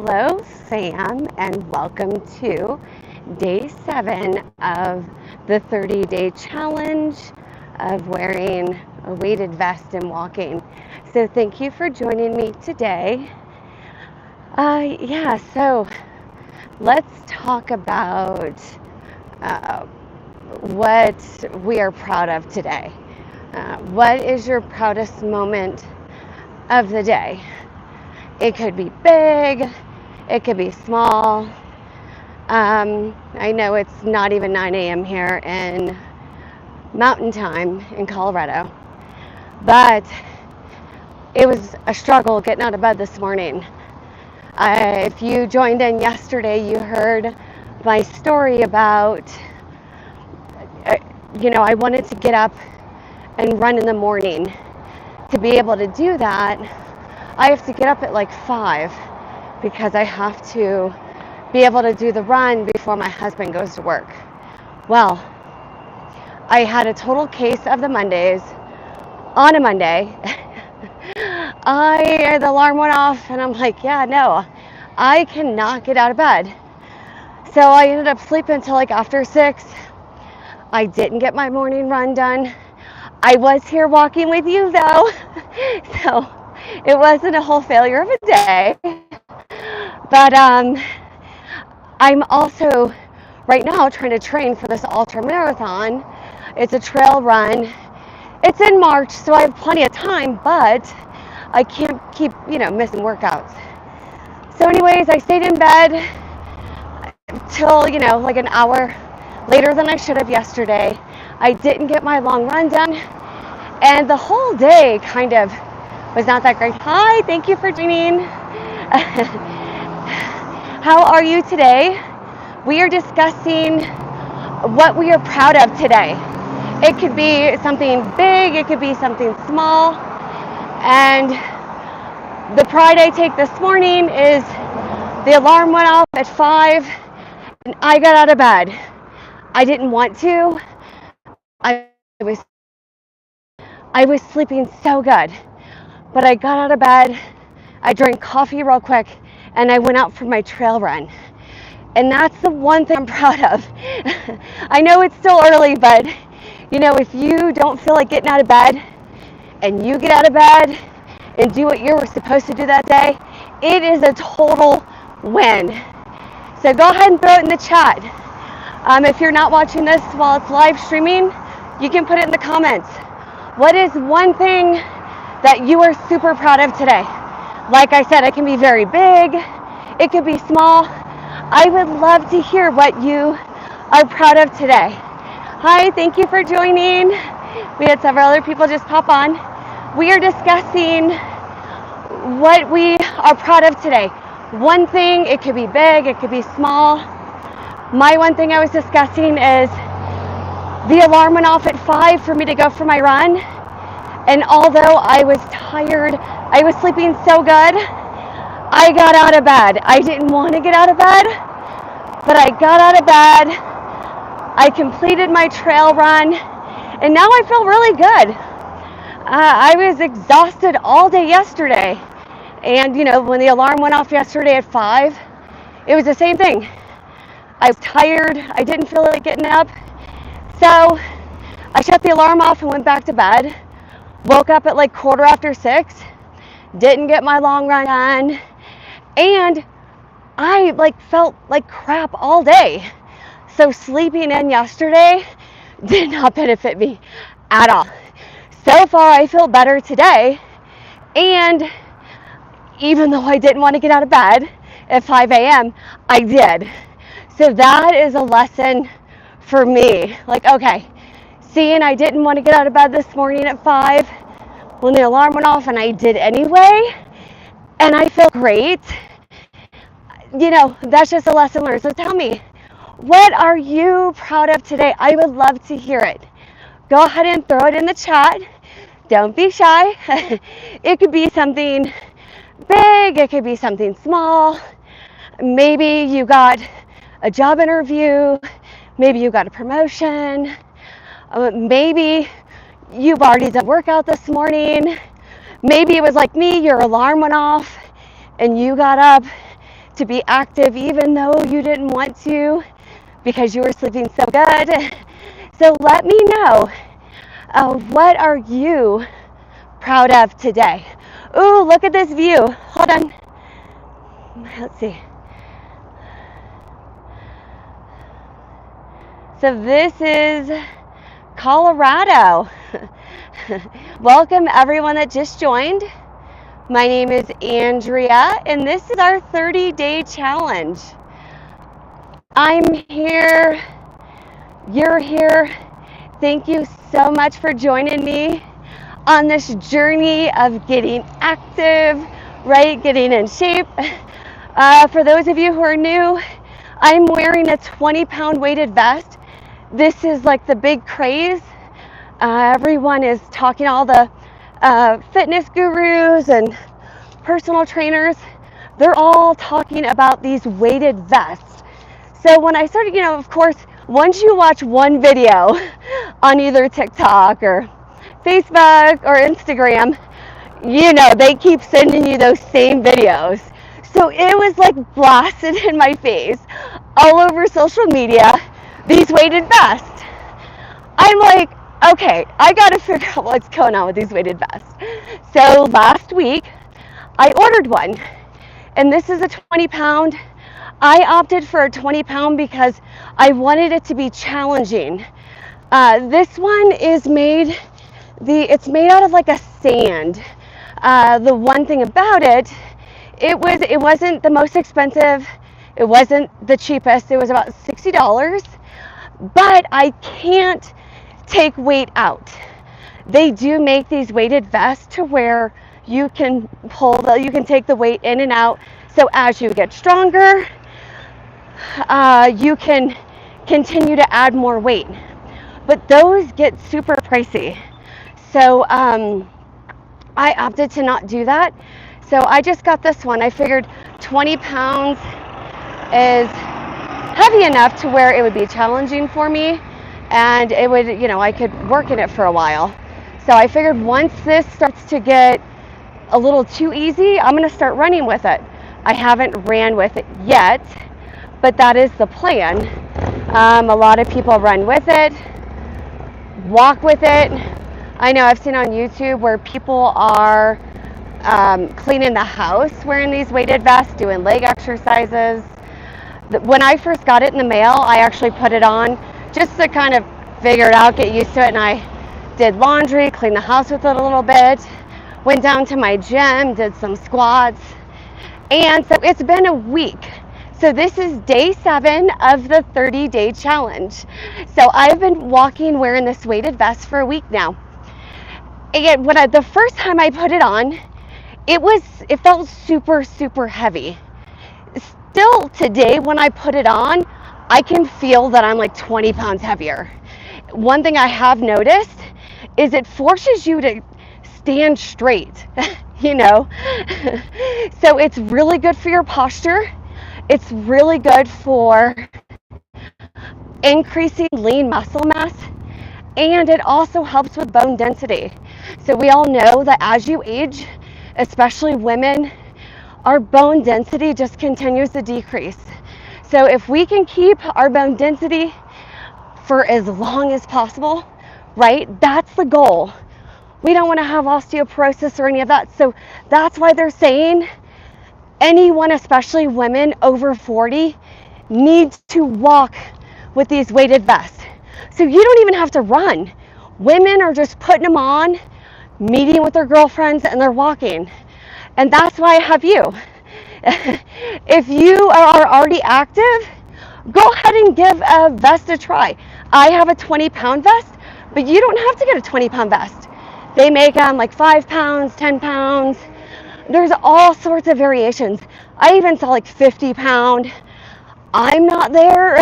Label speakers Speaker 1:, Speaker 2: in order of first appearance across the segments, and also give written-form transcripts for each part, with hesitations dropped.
Speaker 1: Hello, Sam, and welcome to day 7 of the 30-day challenge of wearing a weighted vest and walking. So thank you for joining me today. So let's talk about what we are proud of today. What is your proudest moment of the day? It could be big, it could be small. I know it's not even 9 a.m. here in Mountain Time in Colorado, but it was a struggle getting out of bed this morning. If you joined in yesterday, you heard my story about, I wanted to get up and run in the morning. To be able to do that, I have to get up at like 5 because I have to be able to do the run before my husband goes to work. Well, I had a total case of the Mondays on a Monday. The alarm went off and I'm like, no, I cannot get out of bed. So I ended up sleeping until like after 6. I didn't get my morning run done. I was here walking with you though, so it wasn't a whole failure of a day. But I'm also right now trying to train for this ultra marathon. It's a trail run. It's in March, so I have plenty of time, but I can't keep, missing workouts. So anyways, I stayed in bed till, like an hour later than I should have yesterday. I didn't get my long run done, and the whole day kind of was not that great. Hi, thank you for joining. How are you today? We are discussing what we are proud of today. It could be something big, it could be something small. And the pride I take this morning is the alarm went off at 5 and I got out of bed. I didn't want to. I was sleeping so good, but I got out of bed, I drank coffee real quick, and I went out for my trail run. And that's the one thing I'm proud of. I know it's still early, but if you don't feel like getting out of bed and you get out of bed and do what you were supposed to do that day, it is a total win. So go ahead and throw it in the chat. If you're not watching this while it's live streaming, you can put it in the comments. What is one thing that you are super proud of today? Like I said, it can be very big, it could be small. I would love to hear what you are proud of today. Hi, thank you for joining. We had several other people just pop on. We are discussing what we are proud of today. One thing, it could be big, it could be small. My one thing I was discussing is the alarm went off at 5 for me to go for my run. And although I was tired, I was sleeping so good, I got out of bed. I didn't want to get out of bed, but I got out of bed. I completed my trail run, and now I feel really good. I was exhausted all day yesterday. And, when the alarm went off yesterday at 5, it was the same thing. I was tired. I didn't feel like getting up. So I shut the alarm off and went back to bed. Woke up at like 6:15. Didn't get my long run done. And I felt like crap all day. So sleeping in yesterday did not benefit me at all. So far, I feel better today. And even though I didn't want to get out of bed at 5 a.m., I did. So that is a lesson for me. Okay, seeing I didn't want to get out of bed this morning at 5 when the alarm went off, and I did anyway, and I feel great. That's just a lesson learned. So tell me, what are you proud of today? I would love to hear it. Go ahead and throw it in the chat. Don't be shy. It could be something big, it could be something small. Maybe you got a job interview, maybe you got a promotion, maybe you've already done a workout this morning, maybe it was like me, your alarm went off and you got up to be active even though you didn't want to because you were sleeping so good. So let me know, what are you proud of today? Ooh, look at this view. Hold on. Let's see. So this is Colorado. Welcome everyone that just joined. My name is Andrea, and this is our 30-day challenge. I'm here, you're here. Thank you so much for joining me on this journey of getting active, right? Getting in shape. For those of you who are new, I'm wearing a 20-pound weighted vest. This is like the big craze. Everyone is talking, all the fitness gurus and personal trainers, they're all talking about these weighted vests. So when I started, of course, once you watch one video on either TikTok or Facebook or Instagram, they keep sending you those same videos. So it was like blasted in my face all over social media, these weighted vests. I'm like, okay, I gotta figure out what's going on with these weighted vests. So last week, I ordered one, and this is a 20-pound. I opted for a 20-pound because I wanted it to be challenging. This one is it's made out of like a sand. The one thing about it, it wasn't the most expensive. It wasn't the cheapest. It was about $60, but I can't take weight out. They do make these weighted vests to where you can take the weight in and out. So as you get stronger, you can continue to add more weight. But those get super pricey. So I opted to not do that. So I just got this one. I figured 20 pounds is heavy enough to where it would be challenging for me, and it would, I could work in it for a while. So I figured once this starts to get a little too easy, I'm going to start running with it. I haven't ran with it yet, but that is the plan. A lot of people run with it, walk with it. I know I've seen on YouTube where people are cleaning the house wearing these weighted vests, doing leg exercises. When I first got it in the mail, I actually put it on just to kind of figure it out, get used to it, and I did laundry, cleaned the house with it a little bit, went down to my gym, did some squats, and so it's been a week. So this is day 7 of the 30-day challenge. So I've been walking wearing this weighted vest for a week now. And the first time I put it on, it felt super, super heavy. Still today, when I put it on, I can feel that I'm like 20 pounds heavier. One thing I have noticed is it forces you to stand straight, So it's really good for your posture. It's really good for increasing lean muscle mass, and it also helps with bone density. So we all know that as you age, especially women, our bone density just continues to decrease. So if we can keep our bone density for as long as possible, right, that's the goal. We don't want to have osteoporosis or any of that. So that's why they're saying anyone, especially women over 40, needs to walk with these weighted vests. So you don't even have to run. Women are just putting them on, meeting with their girlfriends, and they're walking. And that's why I have you. If you are already active, go ahead and give a vest a try. I have a 20-pound vest, but you don't have to get a 20-pound vest. They make them like 5 pounds, 10 pounds. There's all sorts of variations. I even saw like 50-pound. I'm not there.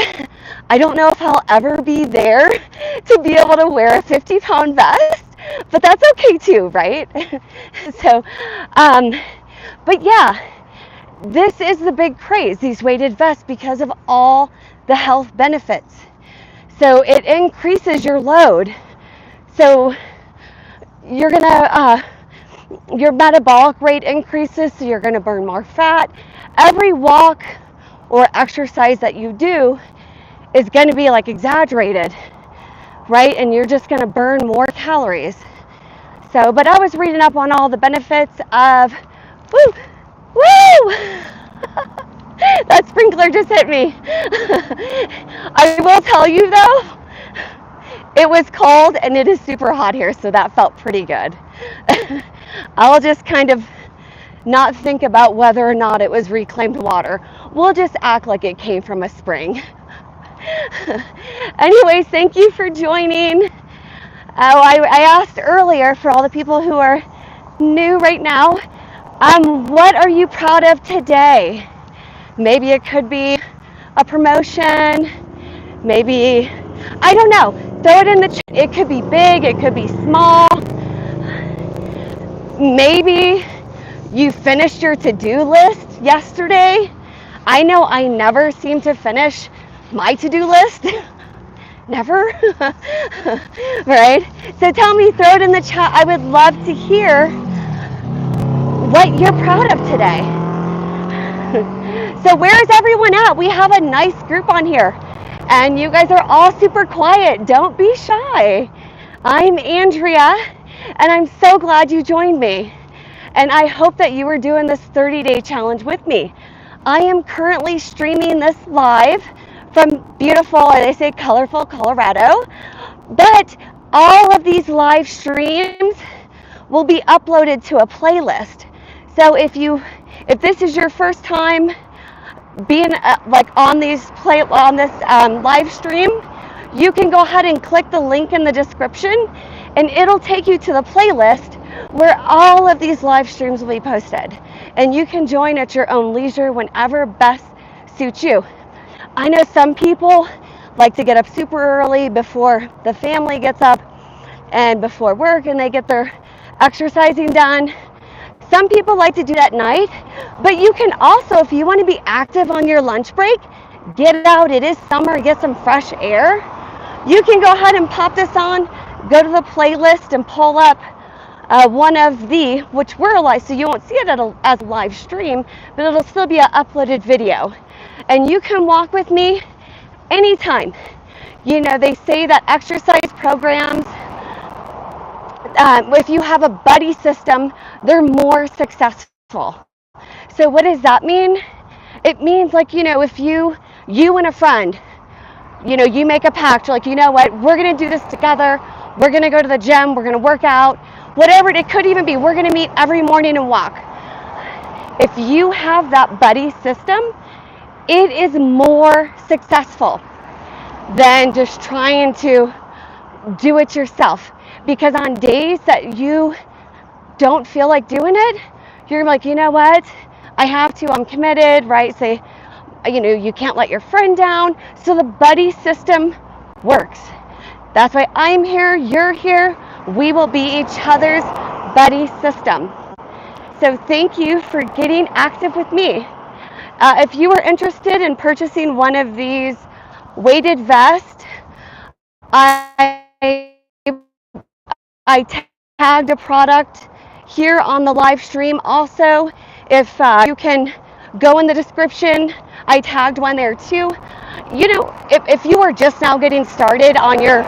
Speaker 1: I don't know if I'll ever be there to be able to wear a 50-pound vest, but that's okay too, right? So, but yeah, this is the big craze, these weighted vests, because of all the health benefits. So it increases your load. So you're gonna, Your metabolic rate increases, so you're going to burn more fat. Every walk or exercise that you do is going to be like exaggerated, right? And you're just going to burn more calories. So, but I was reading up on all the benefits of, woo, woo! That sprinkler just hit me. I will tell you though, it was cold and it is super hot here, so that felt pretty good. I'll just kind of not think about whether or not it was reclaimed water. We'll just act like it came from a spring. Anyways, thank you for joining. I asked earlier for all the people who are new right now, what are you proud of today? Maybe it could be a promotion, maybe, I don't know, throw it in the chat. It could be big, it could be small. Maybe you finished your to-do list yesterday. I know I never seem to finish my to-do list. Never. Right? So tell me, throw it in the chat. I would love to hear what you're proud of today. So where's everyone at? We have a nice group on here. And you guys are all super quiet. Don't be shy. I'm Andrea, and I'm so glad you joined me. And I hope that you are doing this 30-day challenge with me. I am currently streaming this live from beautiful, they say colorful Colorado. But all of these live streams will be uploaded to a playlist. So if this is your first time being like on this live stream, you can go ahead and click the link in the description and it'll take you to the playlist where all of these live streams will be posted, and you can join at your own leisure whenever best suits you. I know some people like to get up super early before the family gets up and before work, and they get their exercising done. Some people like to do that at night, but you can also, if you want to be active on your lunch break, get out. It is summer, get some fresh air. You can go ahead and pop this on, go to the playlist and pull up one of the, which we're live, so you won't see it as a live stream, but it'll still be an uploaded video. And you can walk with me anytime. You know, they say that exercise programs, if you have a buddy system, they're more successful. So what does that mean? It means, like, you know, if you and a friend, you know, you make a pact, like, you know what, we're going to do this together. We're going to go to the gym. We're going to work out. Whatever it could even be, we're going to meet every morning and walk. If you have that buddy system, it is more successful than just trying to do it yourself. Because on days that you don't feel like doing it, you're like, you know what, I have to, I'm committed, right? Say, you know, you can't let your friend down. So the buddy system works. That's why I'm here, you're here. We will be each other's buddy system. So thank you for getting active with me. If you are interested in purchasing one of these weighted vests, I tagged a product here on the live stream. Also, if you can go in the description, I tagged one there too. You know, if you are just now getting started on your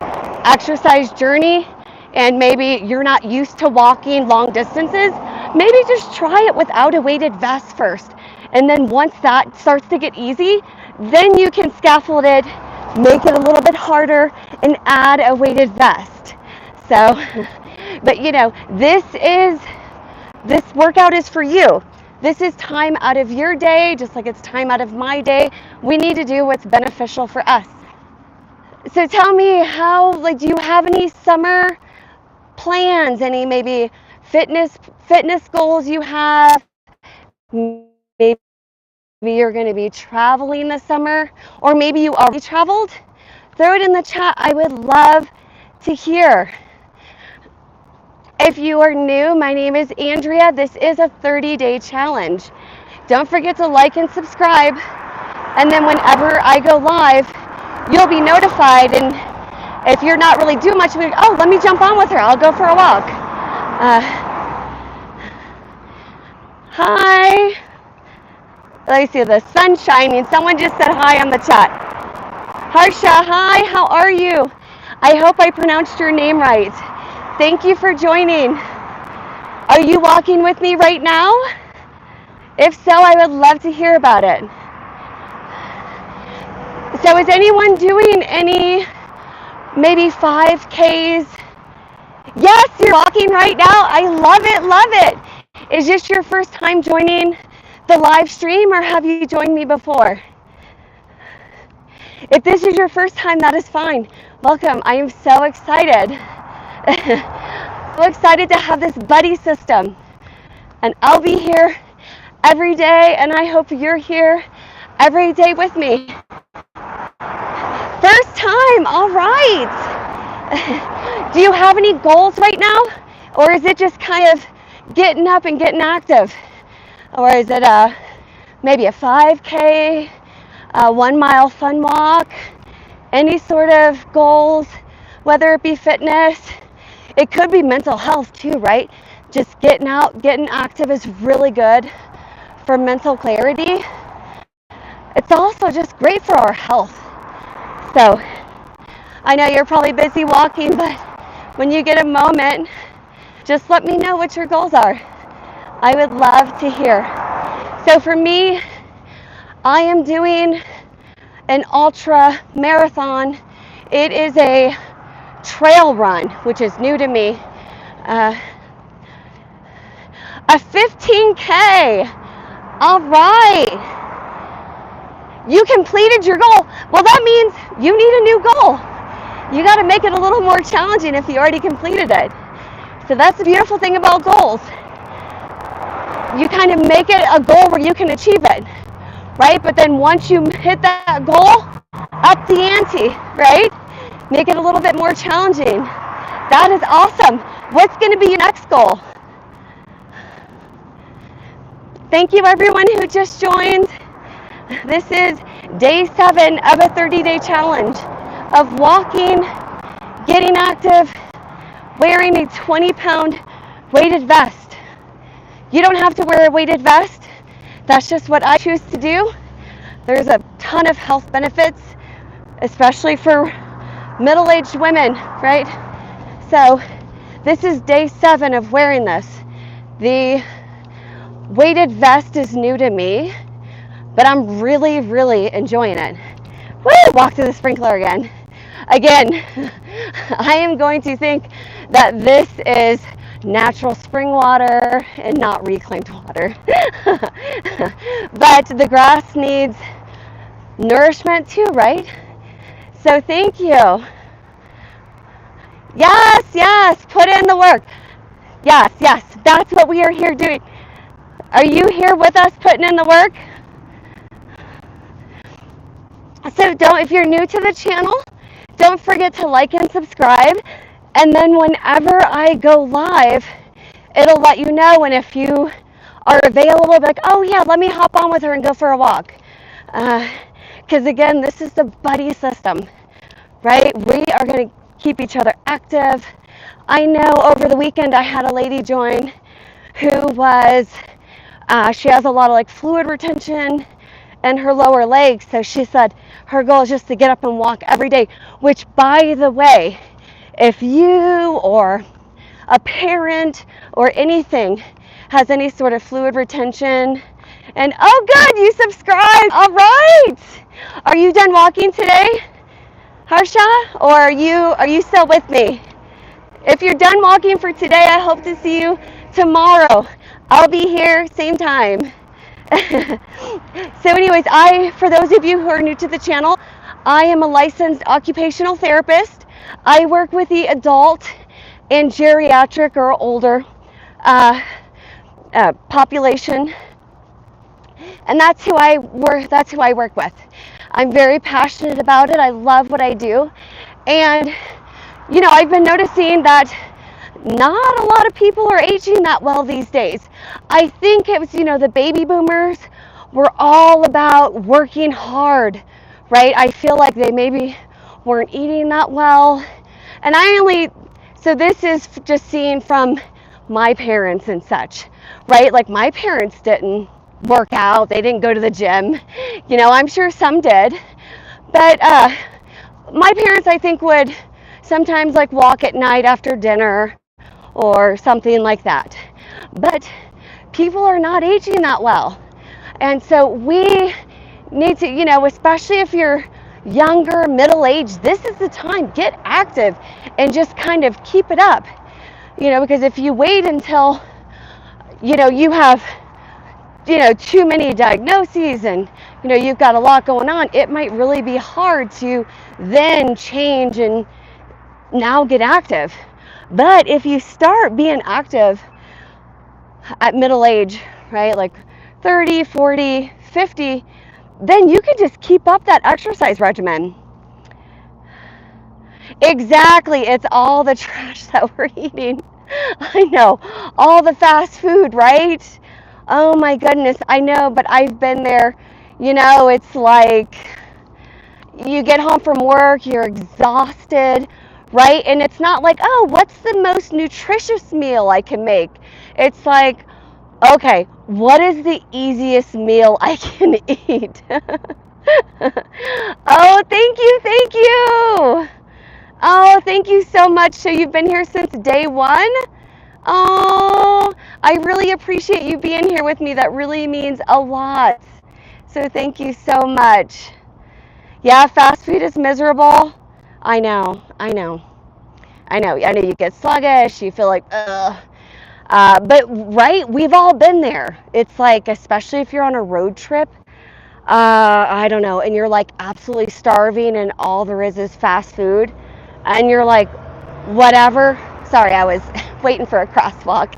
Speaker 1: exercise journey and maybe you're not used to walking long distances, maybe just try it without a weighted vest first. And then once that starts to get easy, then you can scaffold it, make it a little bit harder, and add a weighted vest. So, but you know, this workout is for you. This is time out of your day, just like it's time out of my day. We need to do what's beneficial for us. So tell me, do you have any summer plans? Any maybe fitness goals you have? Maybe you're going to be traveling this summer, or maybe you already traveled. Throw it in the chat. I would love to hear. If you are new, my name is Andrea. This is a 30-day challenge. Don't forget to like and subscribe. And then whenever I go live, you'll be notified. And if you're not really doing much, oh, let me jump on with her. I'll go for a walk. Hi. Let me see, the sun's shining. Someone just said hi on the chat. Harsha, hi, how are you? I hope I pronounced your name right. Thank you for joining. Are you walking with me right now? If so, I would love to hear about it. So is anyone doing any, maybe 5Ks? Yes, you're walking right now. I love it, love it. Is this your first time joining the live stream, or have you joined me before? If this is your first time, that is fine. Welcome. I am so excited. So excited to have this buddy system. And I'll be here every day, and I hope you're here every day with me. First time, all right. Do you have any goals right now? Or is it just kind of getting up and getting active? Or is it maybe a 5K, a 1 mile fun walk? Any sort of goals, whether it be fitness, it could be mental health too, right? Just getting out, getting active is really good for mental clarity. It's also just great for our health. So I know you're probably busy walking, but when you get a moment, just let me know what your goals are. I would love to hear. So for me, I am doing an ultra marathon. It is a trail run, which is new to me. A 15K. All right. You completed your goal. Well, that means you need a new goal. You got to make it a little more challenging if you already completed it. So that's the beautiful thing about goals. You kind of make it a goal where you can achieve it, right? But then once you hit that goal, up the ante, right? Make it a little bit more challenging. That is awesome. What's going to be your next goal? Thank you, everyone who just joined. This is day 7 of a 30-day challenge of walking, getting active, wearing a 20-pound weighted vest. You don't have to wear a weighted vest. That's just what I choose to do. There's a ton of health benefits, especially for middle-aged women, right? So this is day 7 of wearing this. The weighted vest is new to me, but I'm really, really enjoying it. Woo! Walk to the sprinkler again. Again, I am going to think that this is natural spring water and not reclaimed water. But the grass needs nourishment too, right? So thank you. Yes, yes, put in the work. Yes, yes, that's what we are here doing. Are you here with us putting in the work? So if you're new to the channel, don't forget to like and subscribe. And then whenever I go live, it'll let you know. And if you are available, be like, oh yeah, let me hop on with her and go for a walk. Because again, this is the buddy system, right? We are going to keep each other active. I know over the weekend I had a lady join who was, she has a lot of like fluid retention in her lower legs. So she said her goal is just to get up and walk every day, which by the way, if you or a parent or anything has any sort of fluid retention, and oh good, you subscribed. All right. Are you done walking today, Harsha, or are you still with me? If you're done walking for today, I hope to see you tomorrow. I'll be here same time. So anyways, for those of you who are new to the channel, I am a licensed occupational therapist. I work with the adult and geriatric or older population, and that's who I work with. I'm very passionate about it. I love what I do, and you know, I've been noticing that not a lot of people are aging that well these days. I think it was, you know, the baby boomers were all about working hard, right? I feel like they maybe weren't eating that well. And so this is just seen from my parents and such. right? Like my parents didn't work out, they didn't go to the gym. I'm sure some did, but my parents, I think, would sometimes like walk at night after dinner or something like that. But people are not aging that well. And so we need to, especially if you're younger, middle-aged, this is the time. Get active and just kind of keep it up. Because if you wait until, you have, too many diagnoses and, you've got a lot going on, it might really be hard to then change and now get active. But if you start being active at middle age, right, like 30, 40, 50, then you can just keep up that exercise regimen. Exactly, it's all the trash that we're eating. I know, all the fast food, right? Oh my goodness, I know, but I've been there. It's like you get home from work, you're exhausted, right? And it's not like, oh, what's the most nutritious meal I can make? It's like, okay, what is the easiest meal I can eat? Oh, thank you, thank you. Oh, thank you so much. So you've been here since day one? Oh, I really appreciate you being here with me. That really means a lot. So thank you so much. Yeah, fast food is miserable. I know. You get sluggish, you feel like, ugh. But right, we've all been there. It's like, especially if you're on a road trip, I don't know, and you're like absolutely starving and all there is fast food, and you're like, whatever. Sorry, I was waiting for a crosswalk.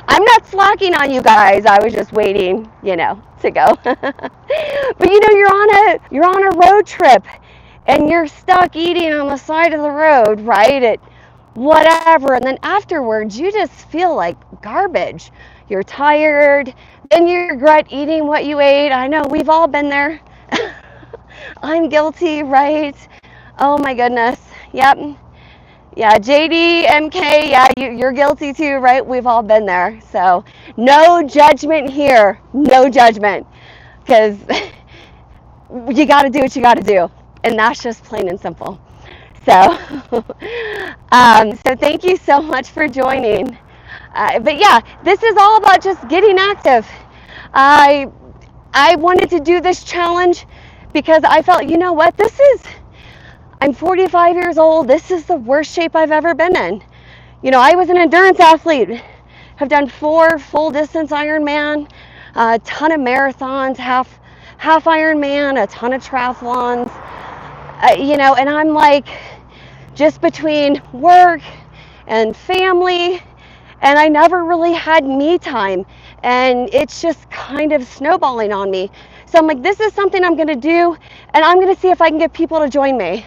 Speaker 1: I'm not slacking on you guys. I was just waiting, to go. But you're on a road trip and you're stuck eating on the side of the road, right? At whatever, and then afterwards you just feel like garbage. You're tired, then you regret eating what you ate. I know, we've all been there. I'm guilty, right? Oh my goodness. Yep. Yeah, JD, MK, yeah, you're guilty too, right? We've all been there. So no judgment here, no judgment, because you got to do what you got to do, and that's just plain and simple. So, so thank you so much for joining. But yeah, this is all about just getting active. I wanted to do this challenge because I felt, what, I'm 45 years old. This is the worst shape I've ever been in. I was an endurance athlete. Have done 4 full distance Ironman, a ton of marathons, half Ironman, a ton of triathlons. And I'm like, just between work and family, and I never really had me time, and it's just kind of snowballing on me. So I'm like, this is something I'm going to do, and I'm going to see if I can get people to join me,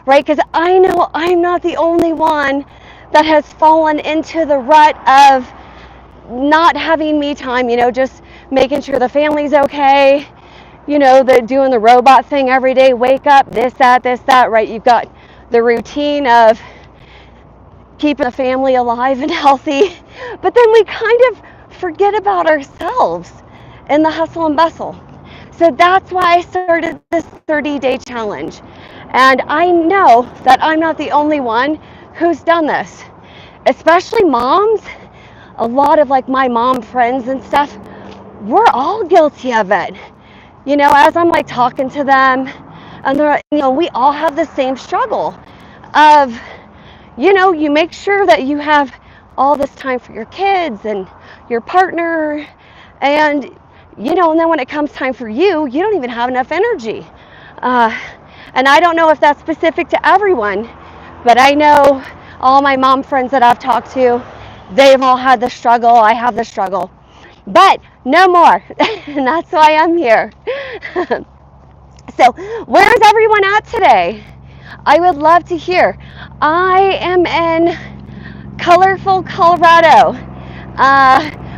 Speaker 1: right? Because I know I'm not the only one that has fallen into the rut of not having me time, just making sure the family's okay, doing the robot thing every day, wake up, this, that, right? You've got the routine of keeping the family alive and healthy, but then we kind of forget about ourselves in the hustle and bustle. So that's why I started this 30-day challenge. And I know that I'm not the only one who's done this, especially moms. A lot of like my mom friends and stuff, we're all guilty of it. As I'm like talking to them, and they're, we all have the same struggle of, you make sure that you have all this time for your kids and your partner, and and then when it comes time for you don't even have enough energy. And I don't know if that's specific to everyone, but I know all my mom friends that I've talked to, they've all had the struggle. I have the struggle, but no more. And that's why I'm here. So where's everyone at today? I would love to hear. I am in colorful Colorado.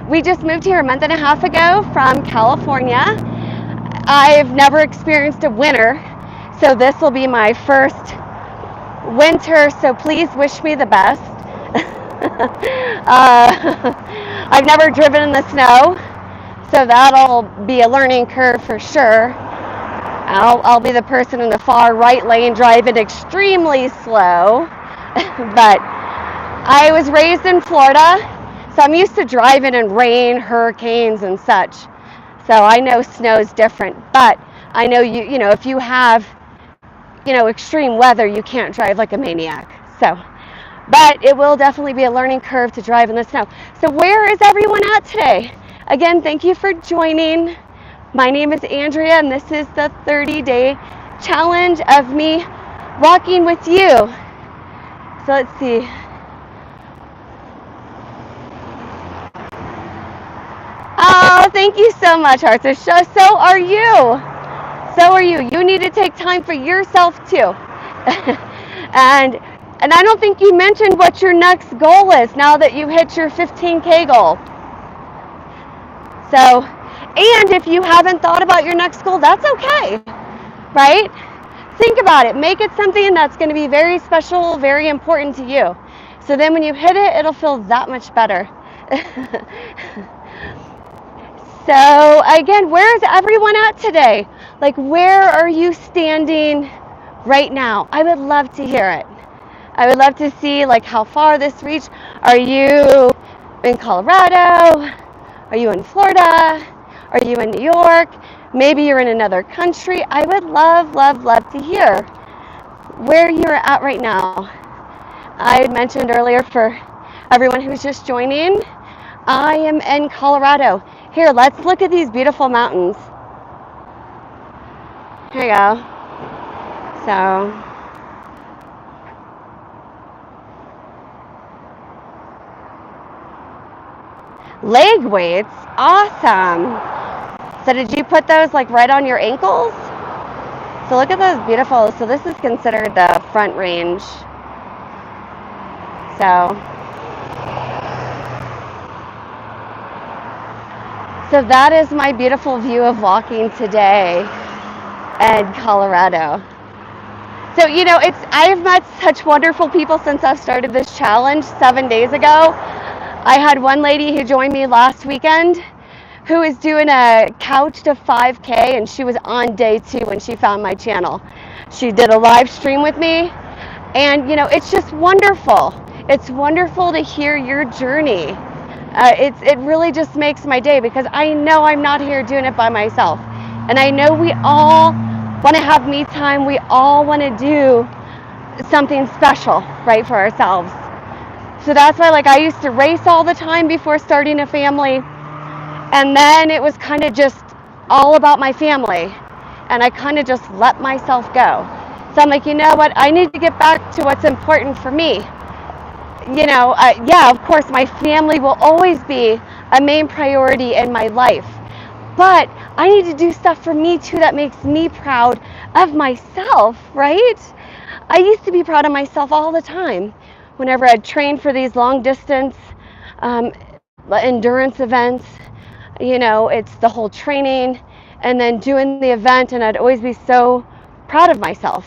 Speaker 1: We just moved here a month and a half ago from California. I've never experienced a winter, so this will be my first winter, so please wish me the best. I've never driven in the snow, so that'll be a learning curve for sure. I'll be the person in the far right lane driving extremely slow. But I was raised in Florida, so I'm used to driving in rain, hurricanes, and such. So I know snow's different, but I know you know, if you have, you know, extreme weather, you can't drive like a maniac. So, but it will definitely be a learning curve to drive in the snow. So where is everyone at today? Again, thank you for joining. My name is Andrea, and this is the 30-day challenge of me walking with you. So let's see. Oh, thank you so much, Arthur. So are you. So are you. You need to take time for yourself too. and I don't think you mentioned what your next goal is now that you hit your 15K goal. So, and if you haven't thought about your next goal, that's okay, right? Think about it. Make it something that's going to be very special, very important to you. So then when you hit it, it'll feel that much better. So again, where is everyone at today? Like, where are you standing right now? I would love to hear it. I would love to see like how far this reached. Are you in Colorado? Are you in Florida? Are you in New York? Maybe you're in another country. I would love, love, love to hear where you're at right now. I had mentioned earlier for everyone who's just joining, I am in Colorado. Here, let's look at these beautiful mountains. Here you go. So, leg weights, awesome. So did you put those like right on your ankles? So look at those beautiful, so this is considered the front range. So that is my beautiful view of walking today in Colorado. So, you know, I've met such wonderful people since I've started this challenge 7 days ago. I had one lady who joined me last weekend who is doing a couch to 5K, and she was on day 2 when she found my channel. She did a live stream with me, and you know, it's just wonderful. It's wonderful to hear your journey. It really just makes my day, because I know I'm not here doing it by myself. And I know we all want to have me time. We all want to do something special, right, for ourselves. So that's why, like, I used to race all the time before starting a family. And then it was kind of just all about my family. And I kind of just let myself go. So I'm like, you know what? I need to get back to what's important for me. You know, yeah, of course, my family will always be a main priority in my life. But I need to do stuff for me too that makes me proud of myself, right? I used to be proud of myself all the time. Whenever I'd train for these long distance endurance events, you know, it's the whole training and then doing the event, and I'd always be so proud of myself.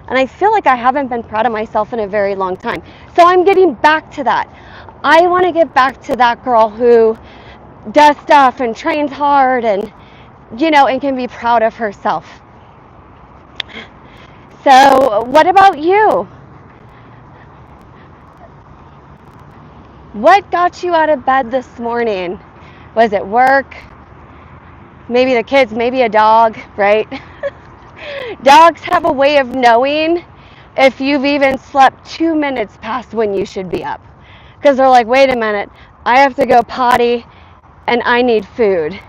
Speaker 1: And I feel like I haven't been proud of myself in a very long time. So I'm getting back to that. I want to get back to that girl who does stuff and trains hard and, you know, and can be proud of herself. So what about you? What got you out of bed this morning? Was it work? Maybe the kids, maybe a dog, right? Dogs have a way of knowing if you've even slept 2 minutes past when you should be up. Because they're like, wait a minute, I have to go potty and I need food,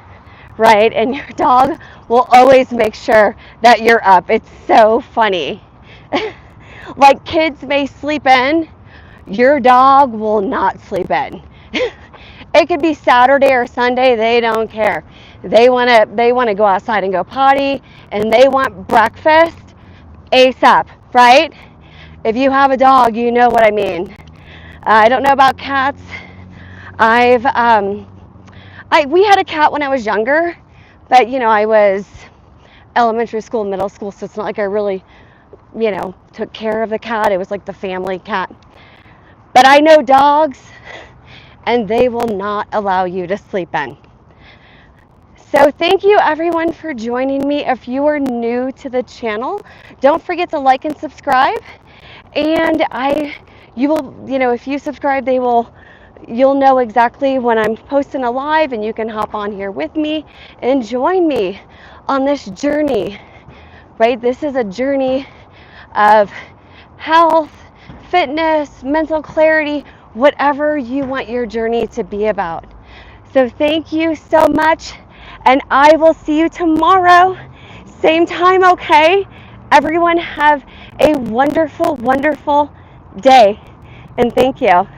Speaker 1: right? And your dog will always make sure that you're up. It's so funny. Like, kids may sleep in, your dog will not sleep in. It could be Saturday or Sunday, they don't care. They want to go outside and go potty, and they want breakfast ASAP, right? If you have a dog, you know what I mean. I don't know about cats. We had a cat when I was younger, but you know, I was elementary school, middle school, so it's not like I really, you know, took care of the cat. It was like the family cat. But I know dogs, and they will not allow you to sleep in. So thank you everyone for joining me. If you are new to the channel, don't forget to like and subscribe. And you will, if you subscribe, you'll know exactly when I'm posting a live, and you can hop on here with me and join me on this journey, right? This is a journey of health, fitness, mental clarity, whatever you want your journey to be about. So thank you so much, and I will see you tomorrow, same time, okay? Everyone have a wonderful, wonderful day, and thank you.